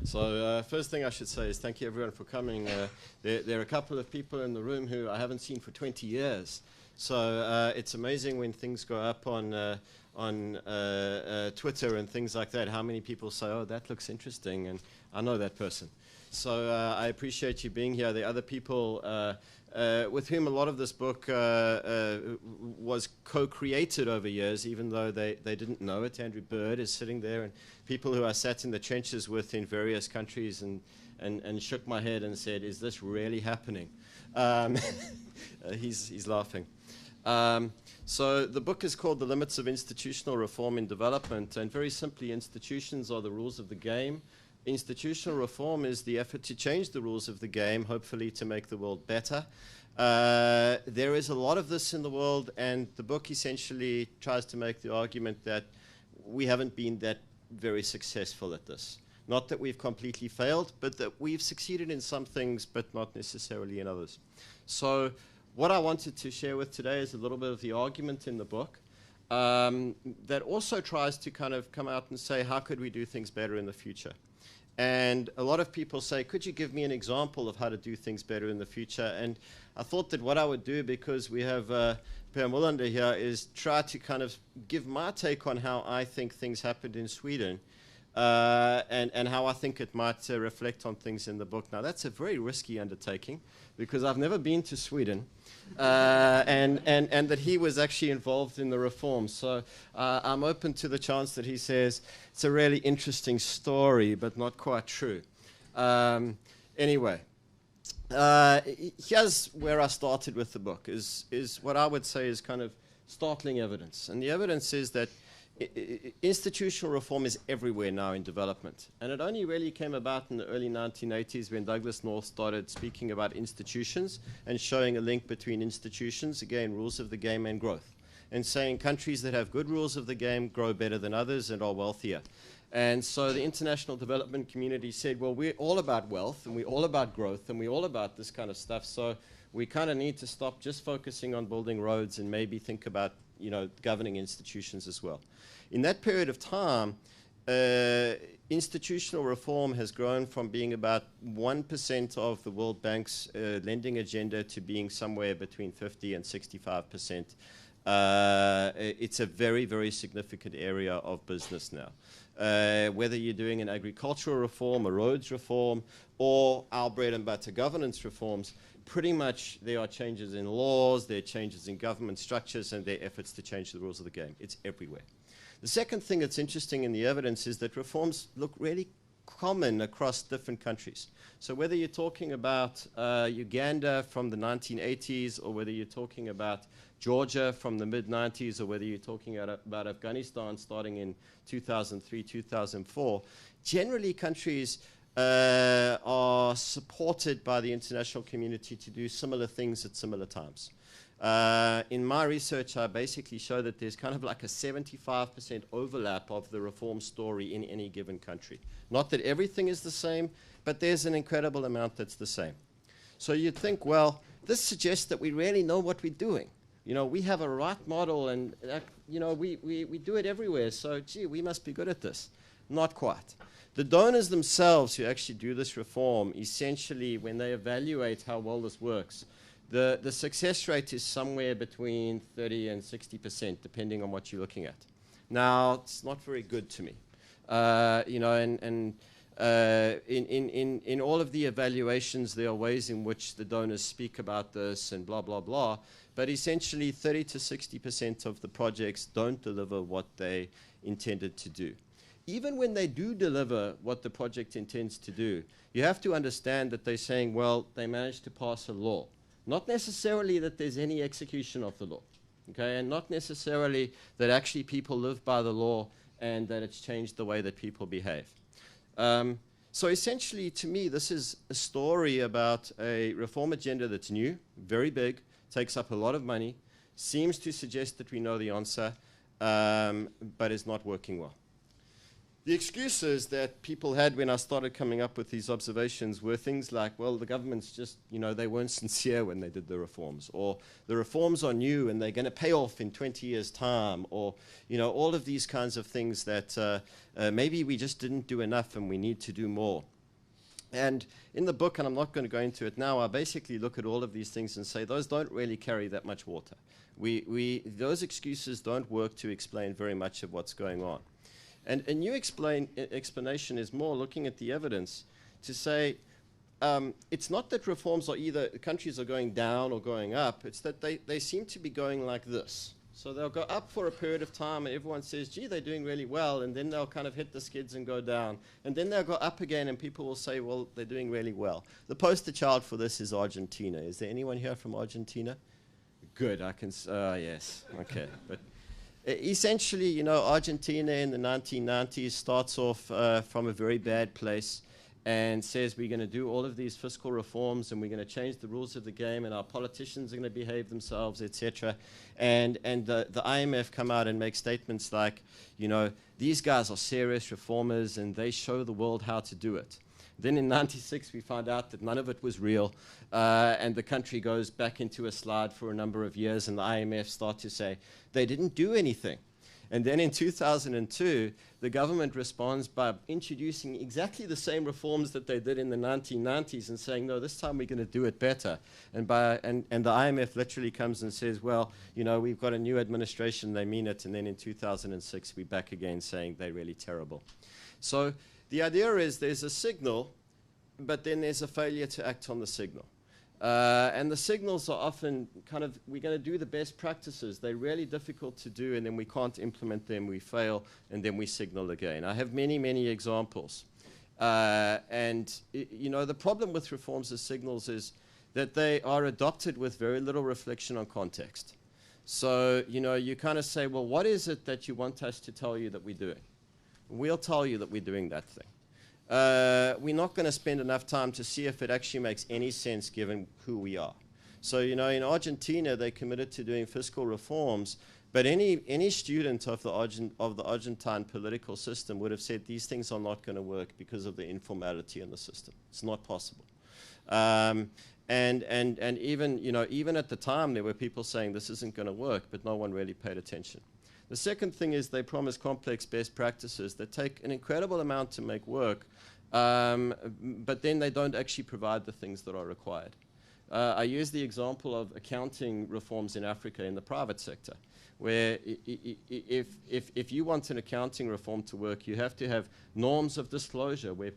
So first thing I should say is thank you everyone for coming. There are a couple of people in the room who I haven't seen for 20 years. So it's amazing when things go up on Twitter and things like that, how many people say, oh, that looks interesting, and I know that person. So I appreciate you being here. There are other people with whom a lot of this book was co-created over years, even though they didn't know it. Andrew Bird is sitting there, and people who I sat in the trenches with in various countries and shook my head and said, is this really happening? He's laughing. So the book is called The Limits of Institutional Reform in Development, and very simply, institutions are the rules of the game. Institutional reform is the effort to change the rules of the game, hopefully to make the world better. There is a lot of this in the world, and the book essentially tries to make the argument that we haven't been that very successful at this. Not that we've completely failed, but that we've succeeded in some things, but not necessarily in others. So what I wanted to share with today is a little bit of the argument in the book that also tries to kind of come out and say, how could we do things better in the future? And a lot of people say, could you give me an example of how to do things better in the future? And I thought that what I would do, because we have Molander here, is try to kind of give my take on how I think things happened in Sweden and how I think it might reflect on things in the book. Now, that's a very risky undertaking, because I've never been to Sweden, and that he was actually involved in the reforms. So I'm open to the chance that he says it's a really interesting story, but not quite true. Anyway, here's where I started with the book, is what I would say is kind of startling evidence. And the evidence is that institutional reform is everywhere now in development. And it only really came about in the early 1980s when Douglas North started speaking about institutions and showing a link between institutions, again, rules of the game, and growth. And saying countries that have good rules of the game grow better than others and are wealthier. And so the international development community said, well, we're all about wealth, and we're all about growth, and we're all about this kind of stuff. So we kind of need to stop just focusing on building roads and maybe think about, you know, governing institutions as well. In that period of time, institutional reform has grown from being about 1% of the World Bank's lending agenda to being somewhere between 50 and 65%. It's a very, very significant area of business now. Whether you're doing an agricultural reform, a roads reform, or our bread and butter governance reforms, pretty much there are changes in laws, there are changes in government structures, and there are efforts to change the rules of the game. It's everywhere. The second thing that's interesting in the evidence is that reforms look really common across different countries. So whether you're talking about Uganda from the 1980s, or whether you're talking about Georgia from the mid-90s, or whether you're talking about Afghanistan starting in 2003, 2004, generally countries are supported by the international community to do similar things at similar times. In my research, I basically show that there's kind of like a 75% overlap of the reform story in any given country. Not that everything is the same, but there's an incredible amount that's the same. So you'd think, well, this suggests that we really know what we're doing. You know, we have a right model, and you know, we do it everywhere, so gee, we must be good at this. Not quite. The donors themselves who actually do this reform, essentially, when they evaluate how well this works, the success rate is somewhere between 30 and 60%, depending on what you're looking at. Now, it's not very good to me. You know, in all of the evaluations, there are ways in which the donors speak about this and blah, blah, blah. But essentially, 30 to 60% of the projects don't deliver what they intended to do. Even when they do deliver what the project intends to do, you have to understand that they're saying, well, they managed to pass a law. Not necessarily that there's any execution of the law, okay? And not necessarily that actually people live by the law and that it's changed the way that people behave. So essentially, to me, this is a story about a reform agenda that's new, very big, takes up a lot of money, seems to suggest that we know the answer, but is not working well. The excuses that people had when I started coming up with these observations were things like, well, the government's just, you know, they weren't sincere when they did the reforms, or the reforms are new and they're going to pay off in 20 years' time, or, you know, all of these kinds of things that maybe we just didn't do enough and we need to do more. And in the book, and I'm not going to go into it now, I basically look at all of these things and say those don't really carry that much water. Those excuses don't work to explain very much of what's going on. And a new explanation is more looking at the evidence to say it's not that reforms are either countries are going down or going up, it's that they seem to be going like this. So they'll go up for a period of time and everyone says, gee, they're doing really well, and then they'll kind of hit the skids and go down. And then they'll go up again and people will say, well, they're doing really well. The poster child for this is Argentina. Is there anyone here from Argentina? Good, I can, yes, okay. But essentially, you know, Argentina in the 1990s starts off from a very bad place and says we're going to do all of these fiscal reforms and we're going to change the rules of the game and our politicians are going to behave themselves, etc. And the IMF come out and make statements like, you know, these guys are serious reformers and they show the world how to do it. Then in '96 we found out that none of it was real and the country goes back into a slide for a number of years and the IMF start to say they didn't do anything. And then in 2002, the government responds by introducing exactly the same reforms that they did in the 1990s and saying, no, this time we're going to do it better. And the IMF literally comes and says, well, you know, we've got a new administration, they mean it. And then in 2006, we're back again saying they're really terrible. So the idea is there's a signal, but then there's a failure to act on the signal. And the signals are often kind of, we're going to do the best practices. They're really difficult to do, and then we can't implement them, we fail, and then we signal again. I have many, many examples. You know, the problem with reforms as signals is that they are adopted with very little reflection on context. So, you know, you kind of say, well, what is it that you want us to tell you that we're doing? We'll tell you that we're doing that thing. We're not going to spend enough time to see if it actually makes any sense given who we are. So, you know, in Argentina, they committed to doing fiscal reforms, but any student of the Argentine political system would have said these things are not going to work because of the informality in the system. It's not possible. And even, you know, even at the time, there were people saying this isn't going to work, but no one really paid attention. The second thing is they promise complex best practices that take an incredible amount to make work, but then they don't actually provide the things that are required. I use the example of accounting reforms in Africa in the private sector, where if you want an accounting reform to work, you have to have norms of disclosure where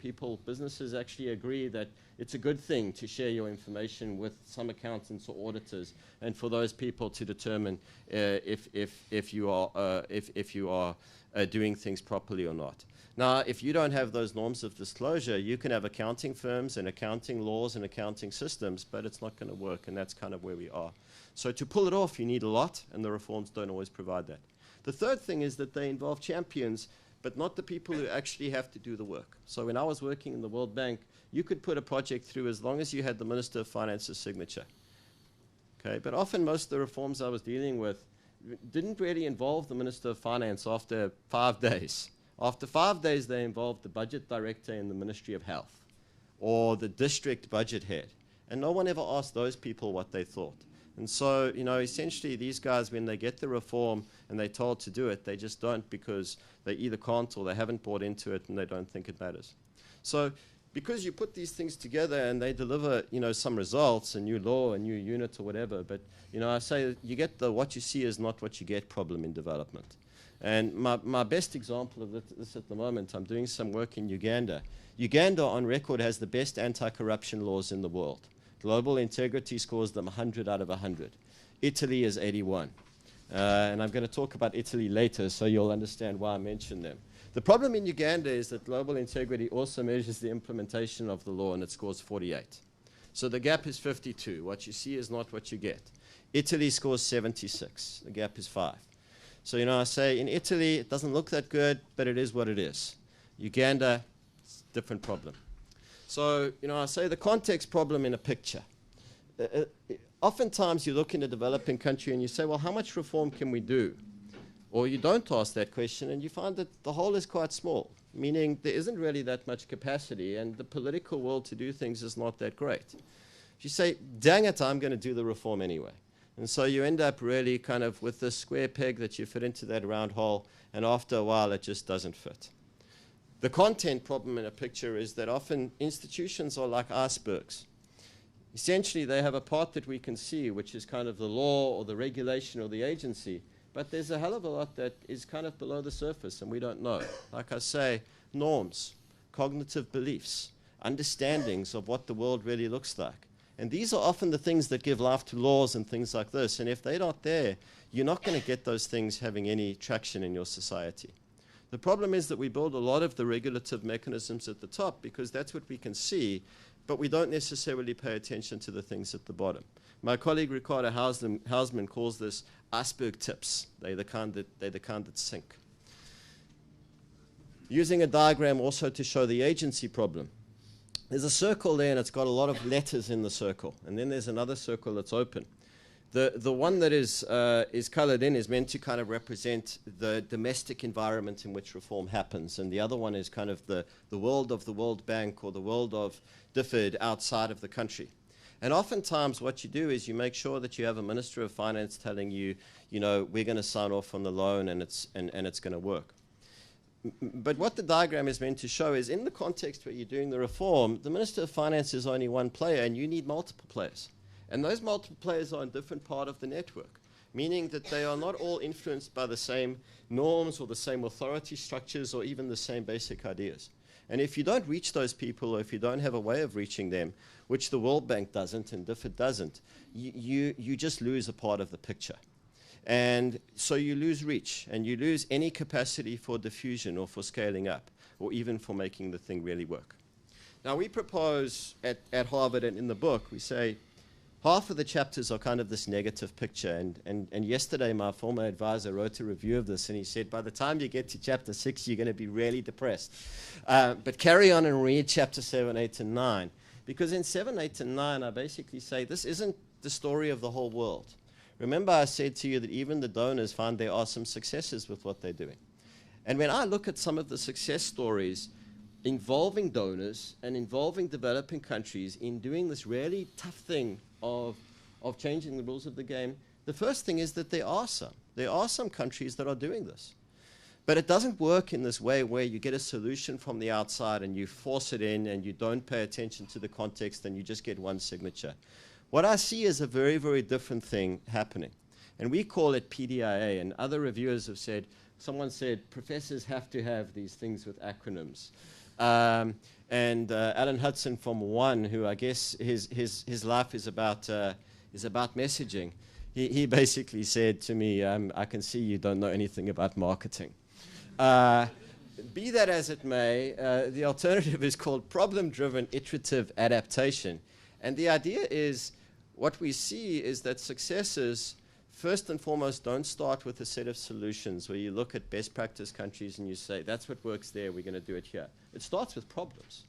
businesses actually agree that it's a good thing to share your information with some accountants or auditors, and for those people to determine if you are doing things properly or not. Now, if you don't have those norms of disclosure, you can have accounting firms and accounting laws and accounting systems, but it's not going to work, and that's kind of where we are. So to pull it off, you need a lot, and the reforms don't always provide that. The third thing is that they involve champions, but not the people who actually have to do the work. So when I was working in the World Bank, you could put a project through as long as you had the Minister of Finance's signature. Okay, but often most of the reforms I was dealing with didn't really involve the Minister of Finance after 5 days. After 5 days, they involved the budget director in the Ministry of Health or the district budget head. And no one ever asked those people what they thought. And so, you know, essentially these guys, when they get the reform and they're told to do it, they just don't because they either can't or they haven't bought into it and they don't think it matters. So because you put these things together and they deliver, you know, some results, a new law, a new unit or whatever, but, you know, I say you get the what you see is not what you get problem in development. And my best example of this at the moment, I'm doing some work in Uganda. Uganda on record has the best anti-corruption laws in the world. Global Integrity scores them 100 out of 100. Italy is 81. And I'm going to talk about Italy later, so you'll understand why I mentioned them. The problem in Uganda is that Global Integrity also measures the implementation of the law, and it scores 48. So the gap is 52. What you see is not what you get. Italy scores 76. The gap is 5. So, you know, I say in Italy, it doesn't look that good, but it is what it is. Uganda, it's a different problem. So, you know, I say the context problem in a picture. Oftentimes you look in a developing country and you say, well, how much reform can we do? Or you don't ask that question and you find that the whole is quite small, meaning there isn't really that much capacity and the political will to do things is not that great. If you say, dang it, I'm going to do the reform anyway. And so you end up really kind of with this square peg that you fit into that round hole, and after a while it just doesn't fit. The content problem in a picture is that often institutions are like icebergs. Essentially, they have a part that we can see, which is kind of the law or the regulation or the agency, but there's a hell of a lot that is kind of below the surface and we don't know. Like I say, norms, cognitive beliefs, understandings of what the world really looks like. And these are often the things that give life to laws and things like this. And if they're not there, you're not going to get those things having any traction in your society. The problem is that we build a lot of the regulative mechanisms at the top because that's what we can see, but we don't necessarily pay attention to the things at the bottom. My colleague Ricardo Hausman calls this iceberg tips. They're the kind that sink. Using a diagram also to show the agency problem. There's a circle there and it's got a lot of letters in the circle, and then there's another circle that's open. The one that is colored in is meant to kind of represent the domestic environment in which reform happens, and the other one is kind of the world of the World Bank or the world of DFID outside of the country. And oftentimes what you do is you make sure that you have a Minister of Finance telling you, you know, we're going to sign off on the loan and it's going to work. But what the diagram is meant to show is in the context where you're doing the reform, the Minister of Finance is only one player and you need multiple players. And those multiple players are in different part of the network, meaning that they are not all influenced by the same norms or the same authority structures or even the same basic ideas. And if you don't reach those people, or if you don't have a way of reaching them, which the World Bank doesn't and DFID doesn't, you just lose a part of the picture. And so you lose reach, and you lose any capacity for diffusion or for scaling up, or even for making the thing really work. Now we propose at Harvard and in the book, we say, half of the chapters are kind of this negative picture, and yesterday my former advisor wrote a review of this, and he said, by the time you get to chapter 6, you're going to be really depressed. But carry on and read chapter 7, 8, and 9, because in 7, 8, and 9, I basically say this isn't the story of the whole world. Remember I said to you that even the donors find there are some successes with what they're doing. And when I look at some of the success stories involving donors and involving developing countries in doing this really tough thing of changing the rules of the game, the first thing is that there are some countries that are doing this. But it doesn't work in this way where you get a solution from the outside and you force it in and you don't pay attention to the context and you just get one signature. What I see is a very, very different thing happening. And we call it PDIA, and other reviewers have said, someone said, professors have to have these things with acronyms. Alan Hudson from One, who I guess his life is about messaging, he basically said to me, I can see you don't know anything about marketing. Be that as it may, the alternative is called problem-driven iterative adaptation. And the idea is, what we see is that successes, first and foremost, don't start with a set of solutions where you look at best practice countries and you say, that's what works there, we're going to do it here. It starts with problems.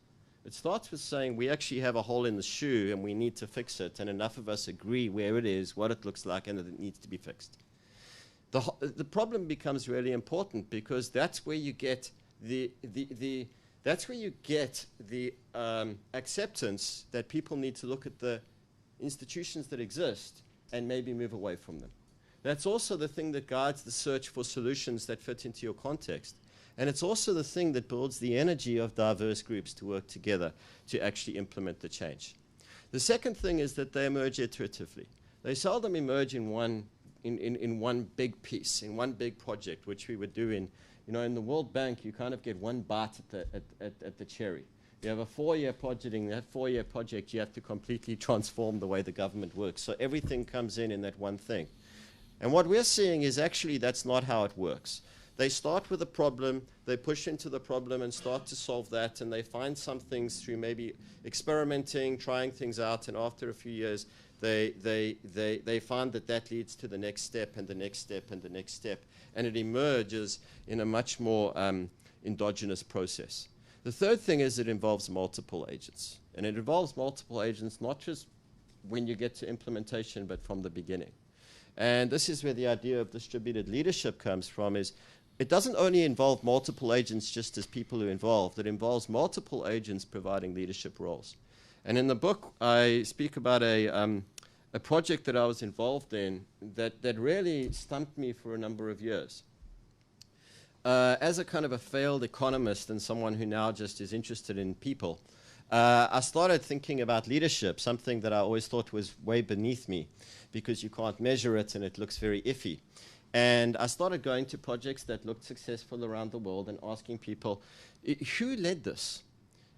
It starts with saying we actually have a hole in the shoe and we need to fix it, and enough of us agree where it is, what it looks like, and that it needs to be fixed. The problem becomes really important because that's where you get the acceptance that people need to look at the institutions that exist and maybe move away from them. That's also the thing that guides the search for solutions that fit into your context. And it's also the thing that builds the energy of diverse groups to work together to actually implement the change. The second thing is that they emerge iteratively. They seldom emerge in one big piece, in one big project, which we would do in the World Bank. You kind of get one bite at the cherry. You have a 4-year project. In that 4-year project, you have to completely transform the way the government works. So everything comes in that one thing. And what we're seeing is actually that's not how it works. They start with a problem, they push into the problem and start to solve that, and they find some things through maybe experimenting, trying things out, and after a few years, they find that leads to the next step and the next step and the next step, and it emerges in a much more endogenous process. The third thing is it involves multiple agents, and it involves multiple agents not just when you get to implementation, but from the beginning. And this is where the idea of distributed leadership comes from, is it doesn't only involve multiple agents just as people who are involved, it involves multiple agents providing leadership roles. And in the book, I speak about a project that I was involved in that really stumped me for a number of years. as a kind of a failed economist and someone who now just is interested in people, I started thinking about leadership, something that I always thought was way beneath me because you can't measure it and it looks very iffy. And I started going to projects that looked successful around the world and asking people, who led this?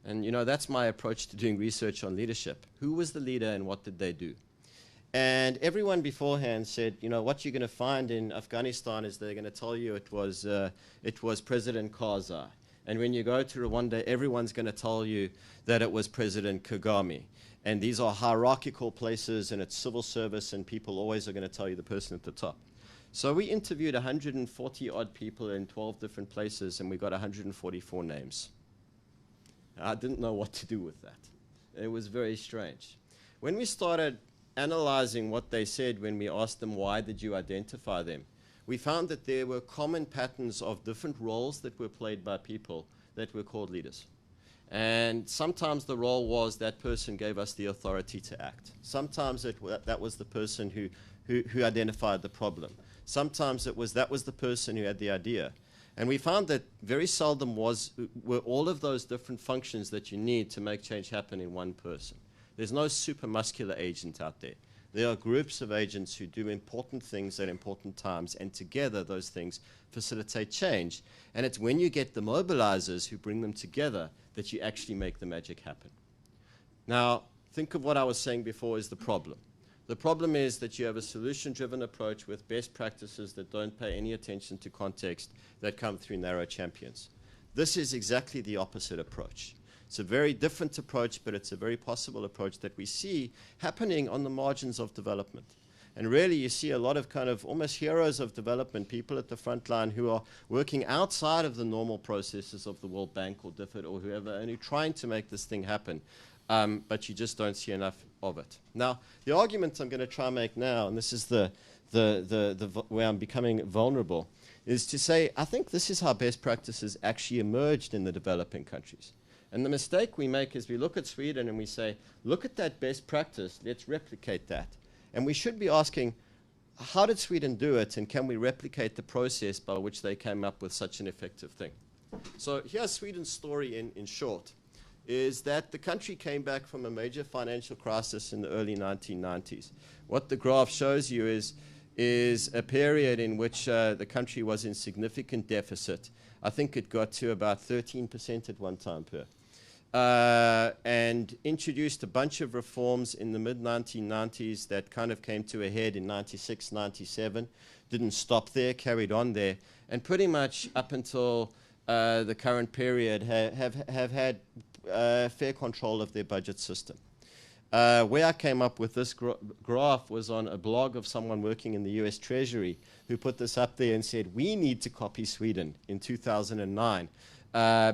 And, you know, that's my approach to doing research on leadership. Who was the leader and what did they do? And everyone beforehand said, you know, what you're going to find in Afghanistan is they're going to tell you it was President Krause. And when you go to Rwanda, everyone's going to tell you that it was President Kagame. And these are hierarchical places, and it's civil service, and people always are going to tell you the person at the top. So we interviewed 140-odd people in 12 different places, and we got 144 names. I didn't know what to do with that. It was very strange. When we started analyzing what they said when we asked them, why did you identify them, we found that there were common patterns of different roles that were played by people that were called leaders. And sometimes the role was that person gave us the authority to act. Sometimes that was the person who identified the problem. Sometimes that was the person who had the idea. And we found that very seldom were all of those different functions that you need to make change happen in one person. There's no supermuscular agent out there. There are groups of agents who do important things at important times, and together those things facilitate change. And it's when you get the mobilizers who bring them together that you actually make the magic happen. Now, think of what I was saying before is the problem. The problem is that you have a solution-driven approach with best practices that don't pay any attention to context that come through narrow champions. This is exactly the opposite approach. It's a very different approach, but it's a very possible approach that we see happening on the margins of development. And really, you see a lot of kind of almost heroes of development, people at the front line who are working outside of the normal processes of the World Bank or DFID or whoever, and who are trying to make this thing happen. But you just don't see enough of it. Now, the argument I'm going to try and make now, and this is the where I'm becoming vulnerable, is to say, I think this is how best practices actually emerged in the developing countries. And the mistake we make is we look at Sweden and we say, look at that best practice, let's replicate that. And we should be asking, how did Sweden do it, and can we replicate the process by which they came up with such an effective thing? So here's Sweden's story in short, is that the country came back from a major financial crisis in the early 1990s. What the graph shows you is a period in which the country was in significant deficit. I think it got to about 13% at one time per. And introduced a bunch of reforms in the mid-1990s that kind of came to a head in 96, 97. Didn't stop there, carried on there. And pretty much up until the current period have had fair control of their budget system. Where I came up with this graph was on a blog of someone working in the US Treasury who put this up there and said, we need to copy Sweden in 2009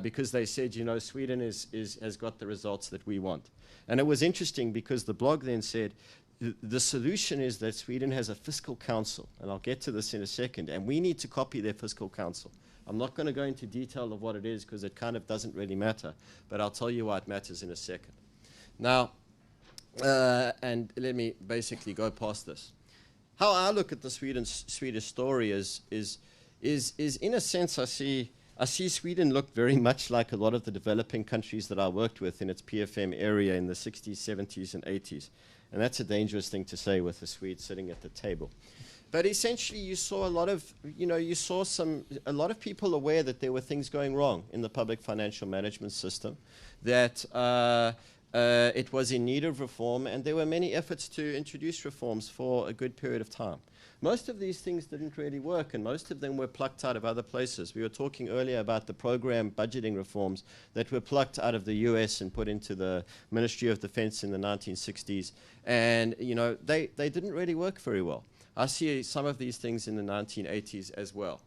because they said, you know, Sweden has got the results that we want. And it was interesting because the blog then said, the solution is that Sweden has a fiscal council, and I'll get to this in a second, and we need to copy their fiscal council. I'm not going to go into detail of what it is because it kind of doesn't really matter, but I'll tell you why it matters in a second. Now, and let me basically go past this. How I look at the Swedish story is in a sense I see Sweden look very much like a lot of the developing countries that I worked with in its PFM area in the 60s, 70s, and 80s. And that's a dangerous thing to say with a Swede sitting at the table. But essentially, you saw a lot of, a lot of people aware that there were things going wrong in the public financial management system, that it was in need of reform, and there were many efforts to introduce reforms for a good period of time. Most of these things didn't really work, and most of them were plucked out of other places. We were talking earlier about the program budgeting reforms that were plucked out of the US and put into the Ministry of Defense in the 1960s, and they didn't really work very well. I see some of these things in the 1980s as well.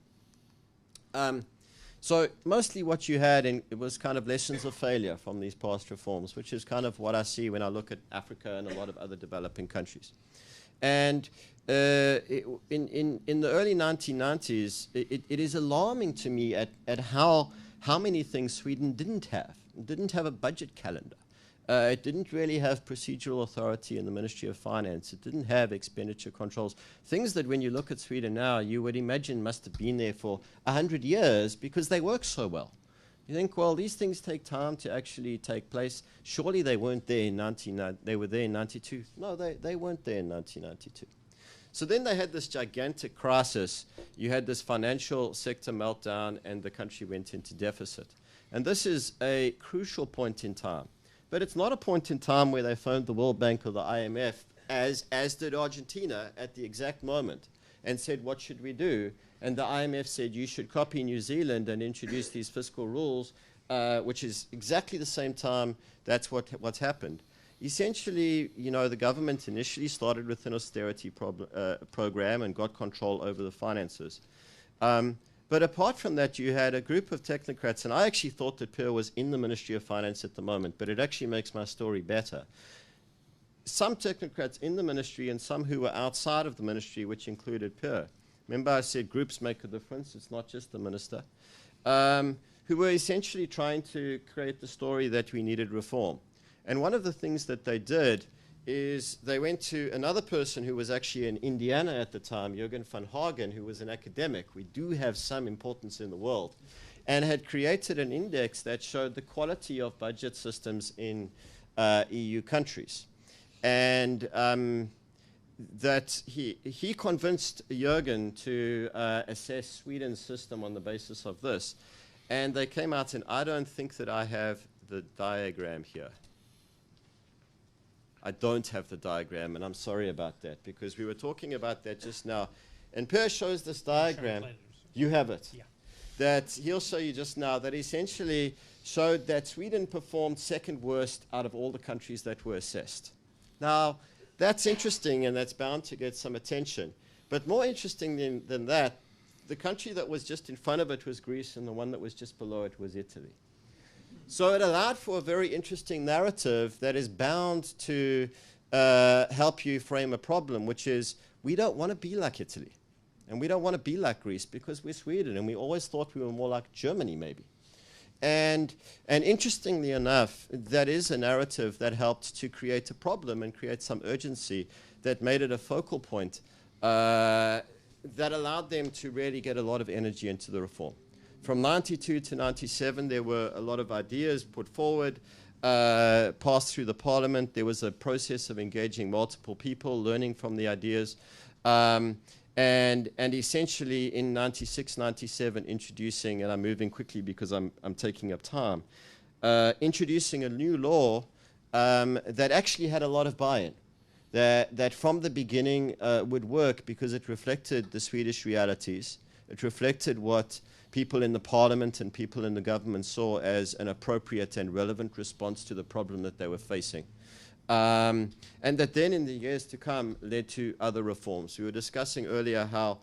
So mostly what you had it was kind of lessons of failure from these past reforms, which is kind of what I see when I look at Africa and a lot of other developing countries. And in the early 1990s, it is alarming to me at how many things Sweden didn't have. It didn't have a budget calendar. It didn't really have procedural authority in the Ministry of Finance. It didn't have expenditure controls. Things that when you look at Sweden now, you would imagine must have been there for 100 years because they work so well. You think, well, these things take time to actually take place. Surely they weren't there in they were there in 92. No, they weren't there in 1992. So then they had this gigantic crisis. You had this financial sector meltdown, and the country went into deficit. And this is a crucial point in time. But it's not a point in time where they phoned the World Bank or the IMF, as did Argentina at the exact moment, and said, what should we do? And the IMF said, you should copy New Zealand and introduce these fiscal rules, which is exactly the same time that's what's happened. Essentially, you know, the government initially started with an austerity program and got control over the finances. But apart from that, you had a group of technocrats, and I actually thought that Per was in the Ministry of Finance at the moment, but it actually makes my story better. Some technocrats in the ministry and some who were outside of the ministry, which included Per. Remember I said groups make a difference, it's not just the minister, who were essentially trying to create the story that we needed reform. And one of the things that they did is they went to another person who was actually in Indiana at the time, Jürgen van Hagen, who was an academic. We do have some importance in the world, and had created an index that showed the quality of budget systems in EU countries. And that he convinced Jürgen to assess Sweden's system on the basis of this. And they came out, and I don't think that I have the diagram here. I don't have the diagram, and I'm sorry about that, because we were talking about that just now. And Per shows this diagram. You have it. Yeah. That he'll show you just now, that essentially showed that Sweden performed second worst out of all the countries that were assessed. Now, that's interesting, and that's bound to get some attention. But more interesting than that, the country that was just in front of it was Greece, and the one that was just below it was Italy. So it allowed for a very interesting narrative that is bound to help you frame a problem, which is we don't want to be like Italy. And we don't want to be like Greece because we're Sweden, and we always thought we were more like Germany, maybe. And interestingly enough, that is a narrative that helped to create a problem and create some urgency that made it a focal point that allowed them to really get a lot of energy into the reform. From 92 to 97, there were a lot of ideas put forward, passed through the parliament. There was a process of engaging multiple people, learning from the ideas, and essentially in 96, 97, introducing, and I'm moving quickly because I'm taking up time, introducing a new law that actually had a lot of buy-in, that from the beginning would work because it reflected the Swedish realities. It reflected what people in the parliament and people in the government saw as an appropriate and relevant response to the problem that they were facing. And that then in the years to come led to other reforms. We were discussing earlier how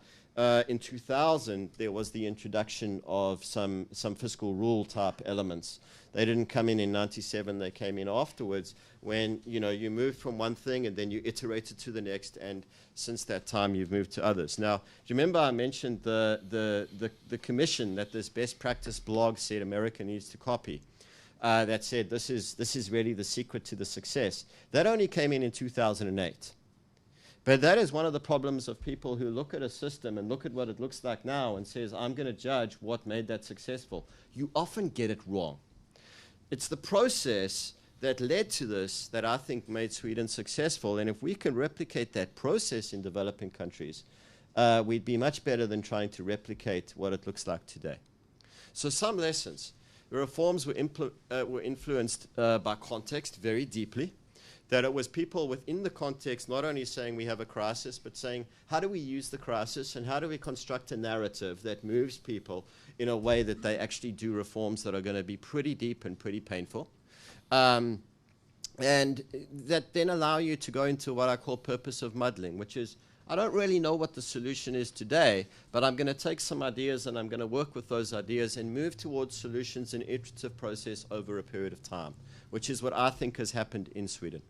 in 2000 there was the introduction of some fiscal rule type elements. They didn't come in 97, they came in afterwards when you moved from one thing and then you iterated to the next, and since that time you've moved to others. Now, do you remember I mentioned the commission that this best practice blog said America needs to copy? That said this is really the secret to the success. That only came in 2008. But that is one of the problems of people who look at a system and look at what it looks like now and says, I'm going to judge what made that successful. You often get it wrong. It's the process that led to this that I think made Sweden successful. And if we can replicate that process in developing countries, we'd be much better than trying to replicate what it looks like today. So some lessons. The reforms were influenced by context very deeply. That it was people within the context not only saying we have a crisis, but saying how do we use the crisis and how do we construct a narrative that moves people in a way that they actually do reforms that are going to be pretty deep and pretty painful. And that then allow you to go into what I call purpose of muddling, which is I don't really know what the solution is today, but I'm going to take some ideas and I'm going to work with those ideas and move towards solutions in an iterative process over a period of time, which is what I think has happened in Sweden.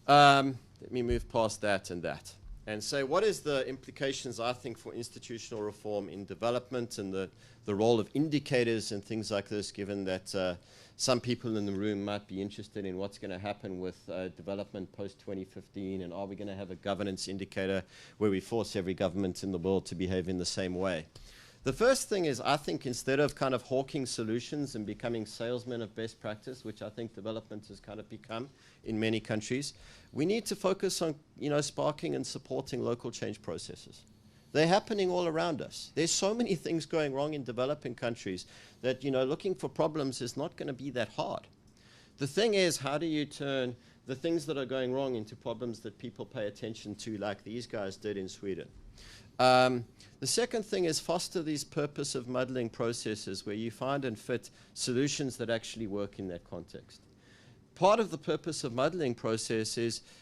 Let me move past that and that. and say, what is the implications, I think, for institutional reform in development and the role of indicators and things like this, given that some people in the room might be interested in what's going to happen with development post-2015, and are we going to have a governance indicator where we force every government in the world to behave in the same way? The first thing is, I think, instead of kind of hawking solutions and becoming salesmen of best practice, which I think development has kind of become in many countries, we need to focus on, sparking and supporting local change processes. They're happening all around us. There's so many things going wrong in developing countries that, looking for problems is not going to be that hard. The thing is, how do you turn the things that are going wrong into problems that people pay attention to, like these guys did in Sweden? The second thing is foster these purpose of muddling processes where you find and fit solutions that actually work in that context. Part of the purpose of muddling process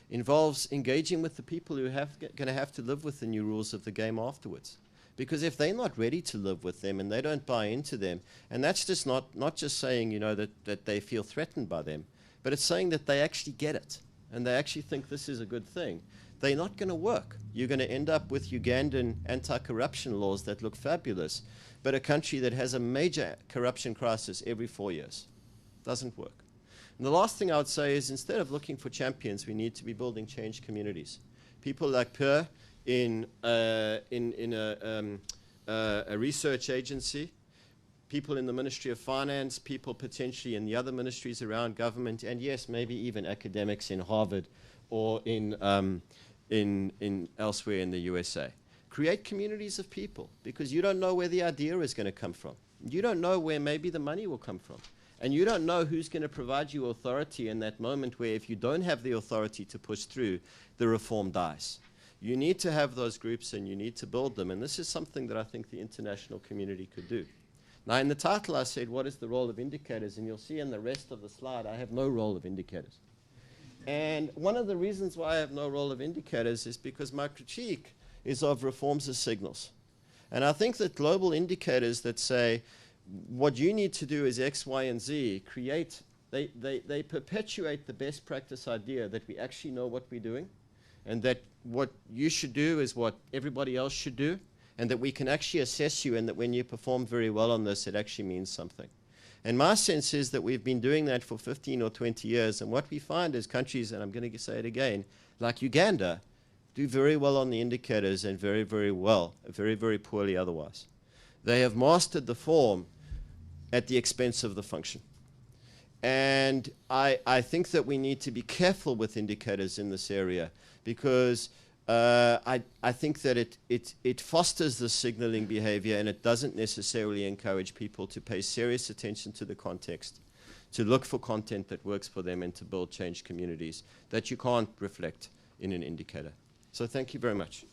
involves engaging with the people who are going to have to live with the new rules of the game afterwards. Because if they're not ready to live with them and they don't buy into them, and that's just not just saying, that they feel threatened by them, but it's saying that they actually get it and they actually think this is a good thing, they're not going to work. You're going to end up with Ugandan anti-corruption laws that look fabulous, but a country that has a major corruption crisis every 4 years. Doesn't work. And the last thing I would say is, instead of looking for champions, we need to be building change communities. People like Per in a research agency, people in the Ministry of Finance, people potentially in the other ministries around government, and yes, maybe even academics in Harvard or in elsewhere in the USA. Create communities of people, because you don't know where the idea is going to come from. You don't know where maybe the money will come from. And you don't know who's going to provide you authority in that moment where, if you don't have the authority to push through, the reform dies. You need to have those groups and you need to build them. And this is something that I think the international community could do. Now, in the title I said, what is the role of indicators? And you'll see in the rest of the slide, I have no role of indicators. And one of the reasons why I have no role of indicators is because my critique is of reforms as signals. And I think that global indicators that say, what you need to do is X, Y, and Z, they perpetuate the best practice idea that we actually know what we're doing, and that what you should do is what everybody else should do, and that we can actually assess you, and that when you perform very well on this, it actually means something. And my sense is that we've been doing that for 15 or 20 years, and what we find is countries, and I'm going to say it again, like Uganda, do very well on the indicators and very, very well, very, very poorly otherwise. They have mastered the form at the expense of the function. And I think that we need to be careful with indicators in this area, because I think that it fosters the signaling behavior, and it doesn't necessarily encourage people to pay serious attention to the context, to look for content that works for them, and to build change communities that you can't reflect in an indicator. So thank you very much.